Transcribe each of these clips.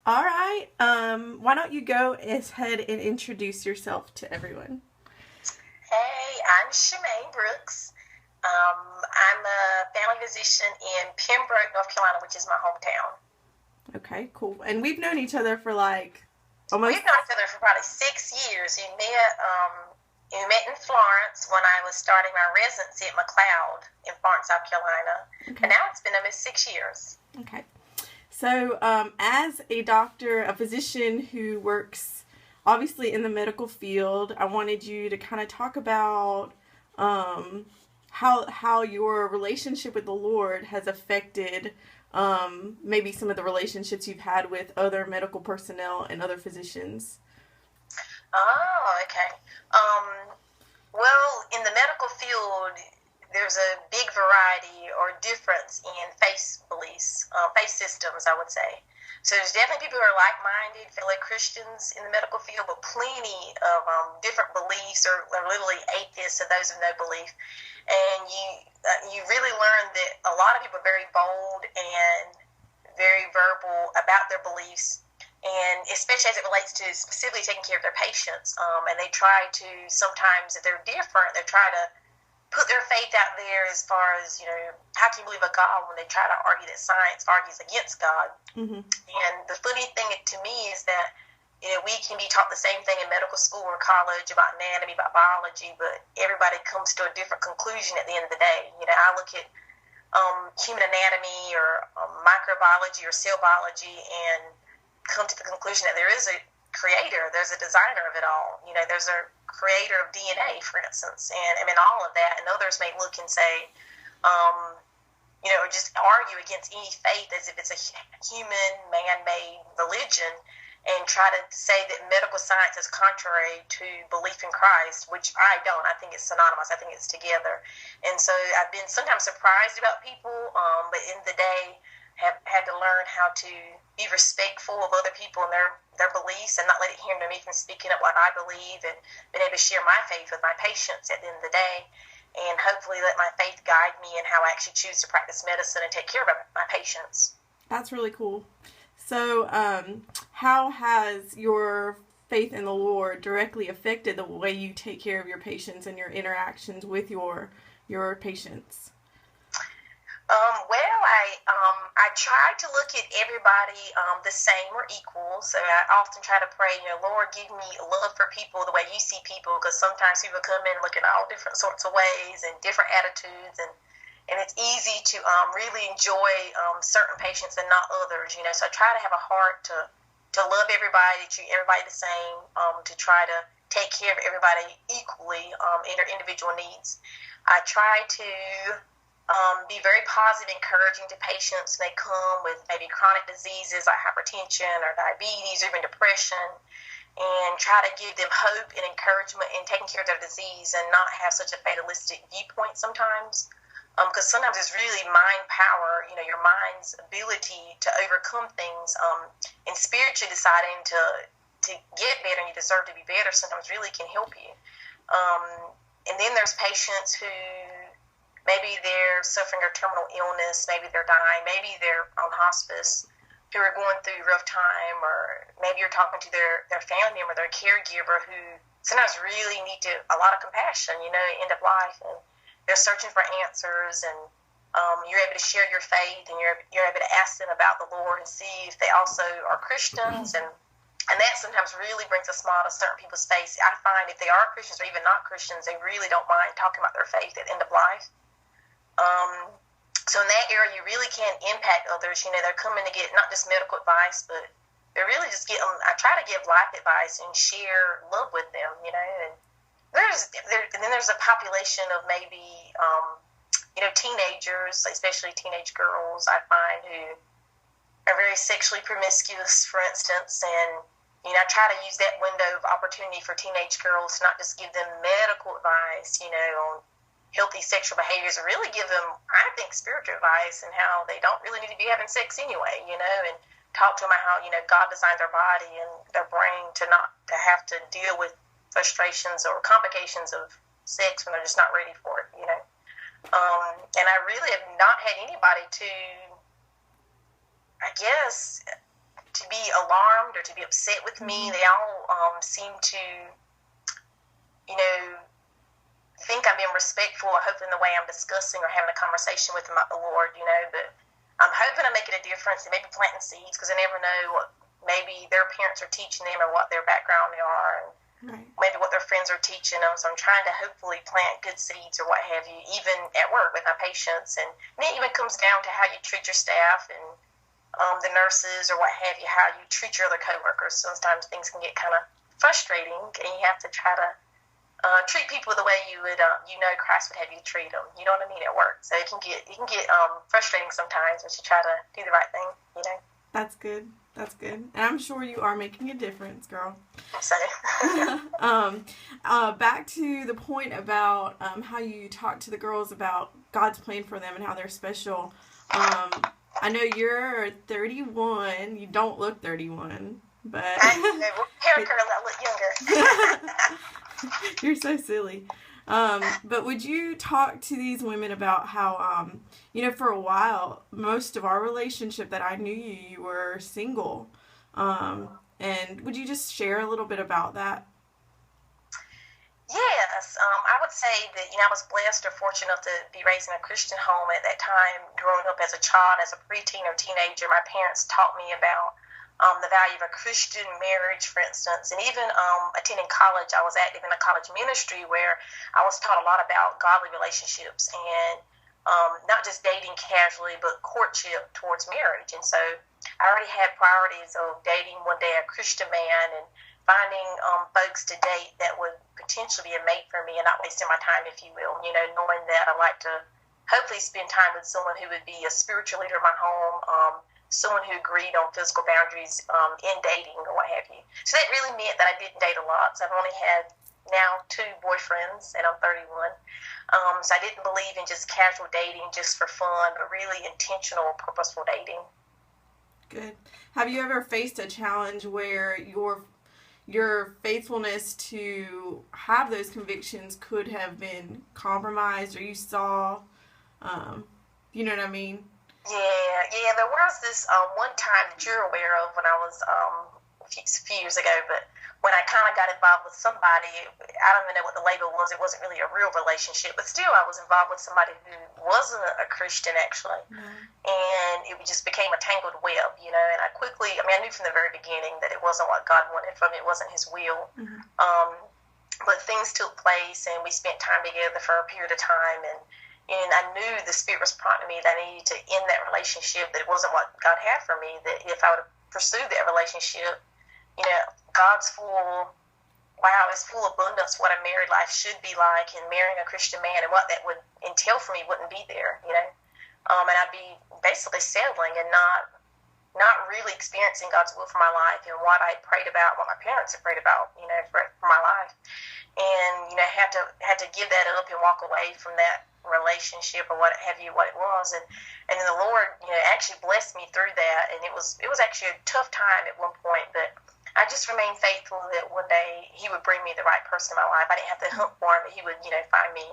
All right. Why don't you go ahead and introduce yourself to everyone? Hey, I'm Chamaine Brooks. I'm a family physician in Pembroke, North Carolina, which is my hometown. Okay, cool. And we've known each other for like almost. We've known each other for probably 6 years. We met in Florence when I was starting my residency at McLeod in Florence, South Carolina, Okay. and now it's been almost 6 years. Okay. So, as a doctor, a physician who works obviously in the medical field, I wanted you to kind of talk about how your relationship with the Lord has affected maybe some of the relationships you've had with other medical personnel and other physicians. Oh, okay. Well, in the medical field, there's a big variety or difference in faith beliefs, faith systems, I would say. So there's definitely people who are like-minded, fellow Christians in the medical field, but plenty of different beliefs or literally atheists or those of no belief. And you really learn that a lot of people are very bold and very verbal about their beliefs, and especially as it relates to specifically taking care of their patients. And they try to, sometimes if they're different, they try to put their faith out there as far as, how can you believe a God when they try to argue that science argues against God? Mm-hmm. And the funny thing to me is that, we can be taught the same thing in medical school or college about anatomy, about biology, but everybody comes to a different conclusion at the end of the day. I look at human anatomy or microbiology or cell biology and come to the conclusion that there is a creator, there's a designer of it all. There's a creator of DNA, for instance, and I mean all of that. And others may look and say, or just argue against any faith as if it's a human, man-made religion, and try to say that medical science is contrary to belief in Christ, which I don't. I think it's synonymous. I think it's together. And so I've been sometimes surprised about people, but in the day have had to learn how to be respectful of other people and their beliefs and not let it hinder me from speaking up what I believe, and being able to share my faith with my patients at the end of the day, and hopefully let my faith guide me in how I actually choose to practice medicine and take care of my patients. That's really cool. So, how has your faith in the Lord directly affected the way you take care of your patients and your interactions with your patients? Well, I try to look at everybody the same or equal. So I often try to pray, Lord, give me love for people the way you see people, because sometimes people come in looking all different sorts of ways and different attitudes, and it's easy to really enjoy certain patients and not others. So I try to have a heart to love everybody, treat everybody the same, to try to take care of everybody equally in their individual needs. I try to be very positive, encouraging to patients when they come with maybe chronic diseases like hypertension or diabetes or even depression, and try to give them hope and encouragement in taking care of their disease and not have such a fatalistic viewpoint sometimes. Because sometimes it's really mind power, your mind's ability to overcome things, and spiritually deciding to get better and you deserve to be better sometimes really can help you. And then there's patients who maybe they're suffering a terminal illness, maybe they're dying, maybe they're on hospice, who are going through a rough time, or maybe you're talking to their family member, their caregiver, who sometimes really need a lot of compassion, end of life, and they're searching for answers, and you're able to share your faith, and you're able to ask them about the Lord and see if they also are Christians, and that sometimes really brings a smile to certain people's face. I find if they are Christians or even not Christians, they really don't mind talking about their faith at the end of life. So in that area, you really can impact others. They're coming to get not just medical advice, but they're really just getting. I try to give life advice and share love with them. And then there's a population of maybe teenagers, especially teenage girls, I find, who are very sexually promiscuous, for instance, and I try to use that window of opportunity for teenage girls to not just give them medical advice, on healthy sexual behaviors, and really give them, I think, spiritual advice and how they don't really need to be having sex anyway, and talk to them about how, God designed their body and their brain to not to have to deal with frustrations or complications of sex when they're just not ready for it, And I really have not had anybody to to be alarmed or to be upset with me. They all seem to, you know, think I'm being respectful or hoping the way I'm discussing or having a conversation with them about the Lord, you know, but I'm hoping I'm making a difference and maybe planting seeds, because I never know what maybe their parents are teaching them or what their background they are, and maybe what their friends are teaching them. So I'm trying to hopefully plant good seeds or what have you, even at work with my patients. And it even comes down to how you treat your staff and the nurses or what have you, how you treat your other coworkers. Sometimes things can get kind of frustrating, and you have to try to treat people the way you would, Christ would have you treat them. You know what I mean, at work. So it can get frustrating sometimes, but you try to do the right thing. You know. That's good. That's good. And I'm sure you are making a difference, girl. So. Back to the point about how you talk to the girls about God's plan for them and how they're special. I know you're 31. You don't look 31, but hair curl, I look younger. You're so silly. But would you talk to these women about how, for a while, most of our relationship that I knew you were single. And would you just share a little bit about that? Yes. I would say that, I was blessed or fortunate enough to be raised in a Christian home at that time. Growing up as a child, as a preteen or teenager, my parents taught me about the value of a Christian marriage, for instance, and even attending college. I was active in a college ministry where I was taught a lot about godly relationships and not just dating casually, but courtship towards marriage. And so I already had priorities of dating one day a Christian man and finding folks to date that would potentially be a mate for me and not wasting my time, if you will, knowing that I like to hopefully spend time with someone who would be a spiritual leader in my home, someone who agreed on physical boundaries in dating or what have you. So that really meant that I didn't date a lot. So I've only had now 2 boyfriends, and I'm 31. So I didn't believe in just casual dating just for fun, but really intentional, purposeful dating. Good. Have you ever faced a challenge where your faithfulness to have those convictions could have been compromised, or you saw, you know what I mean? Yeah. There was this one time that you're aware of when I was a few years ago, but when I kind of got involved with somebody, I don't even know what the label was. It wasn't really a real relationship, but still I was involved with somebody who wasn't a Christian, actually. And it just became a tangled web, and I knew from the very beginning that it wasn't what God wanted from me. It wasn't His will. But things took place, and we spent time together for a period of time, and I knew the Spirit was prompting me that I needed to end that relationship, that it wasn't what God had for me, that if I would pursue that relationship, God's it's full abundance what a married life should be like, and marrying a Christian man and what that would entail for me wouldn't be there, and I'd be basically settling and not really experiencing God's will for my life and what I prayed about, what my parents had prayed about, for my life. And, had to give that up and walk away from that relationship or what have you, what it was. And then the Lord, actually blessed me through that. And it was actually a tough time at one point, but I just remained faithful that one day He would bring me the right person in my life. I didn't have to hunt for Him, but He would, find me.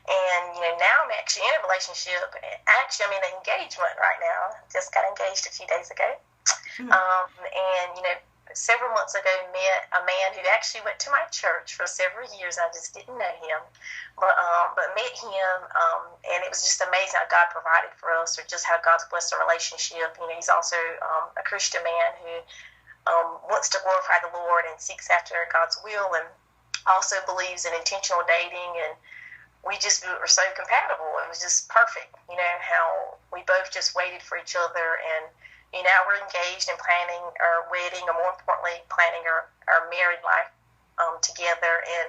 And, now I'm actually in a relationship. Actually, I'm in an engagement right now. Just got engaged a few days ago. And, several months ago, met a man who actually went to my church for several years. I just didn't know him, but met him, and it was just amazing how God provided for us, or just how God's blessed our relationship. He's also a Christian man who wants to glorify the Lord and seeks after God's will, and also believes in intentional dating. And we were so compatible. It was just perfect. How we both just waited for each other, and now we're engaged and planning our wedding, or more importantly, planning our married life together. And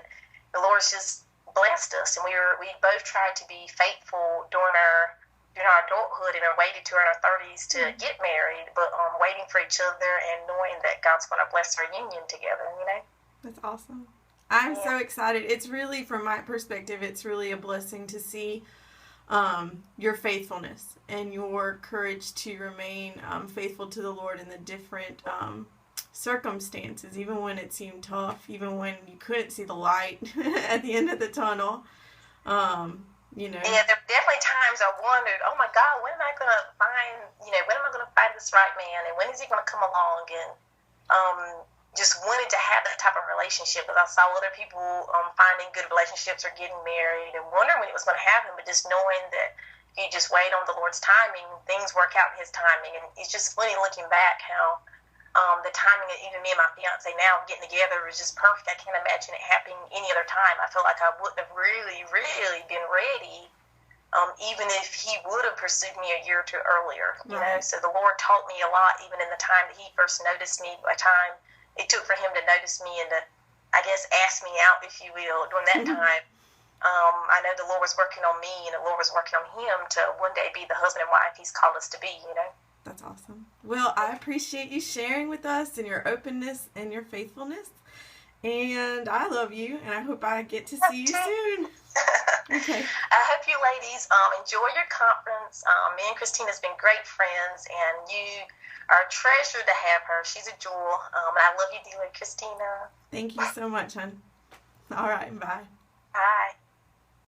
the Lord's just blessed us, and we both tried to be faithful during our adulthood, and are waited to in our 30s to get married, but waiting for each other and knowing that God's going to bless our union together. That's awesome. I'm so excited. It's really, from my perspective, it's really a blessing to see your faithfulness and your courage to remain faithful to the Lord in the different circumstances, even when it seemed tough, even when you couldn't see the light at the end of the tunnel. Yeah, there were definitely times I wondered, oh my God, when am I going to find find this right man, and when is he going to come along? And just wanted to have that type of relationship, because I saw other people finding good relationships or getting married, and wondering when it was going to happen, but just knowing that you just wait on the Lord's timing, things work out in His timing. And it's just funny looking back how the timing of even me and my fiance now getting together was just perfect. I can't imagine it happening any other time. I feel like I wouldn't have really been ready, even if he would have pursued me a year or two earlier. You know, so the Lord taught me a lot, even in the time that He first noticed me, by time it took for Him to notice me and to, I guess, ask me out, if you will, during that time. I know the Lord was working on me, and the Lord was working on him to one day be the husband and wife He's called us to be, you know. That's awesome. Well, I appreciate you sharing with us and your openness and your faithfulness. And I love you, and I hope I get to see you soon. Okay. I hope you ladies enjoy your conference. Me and Christina's been great friends, and you are a treasure to have her. She's a jewel. And I love you dearly, Christina. Thank you so much, hon. All right, bye.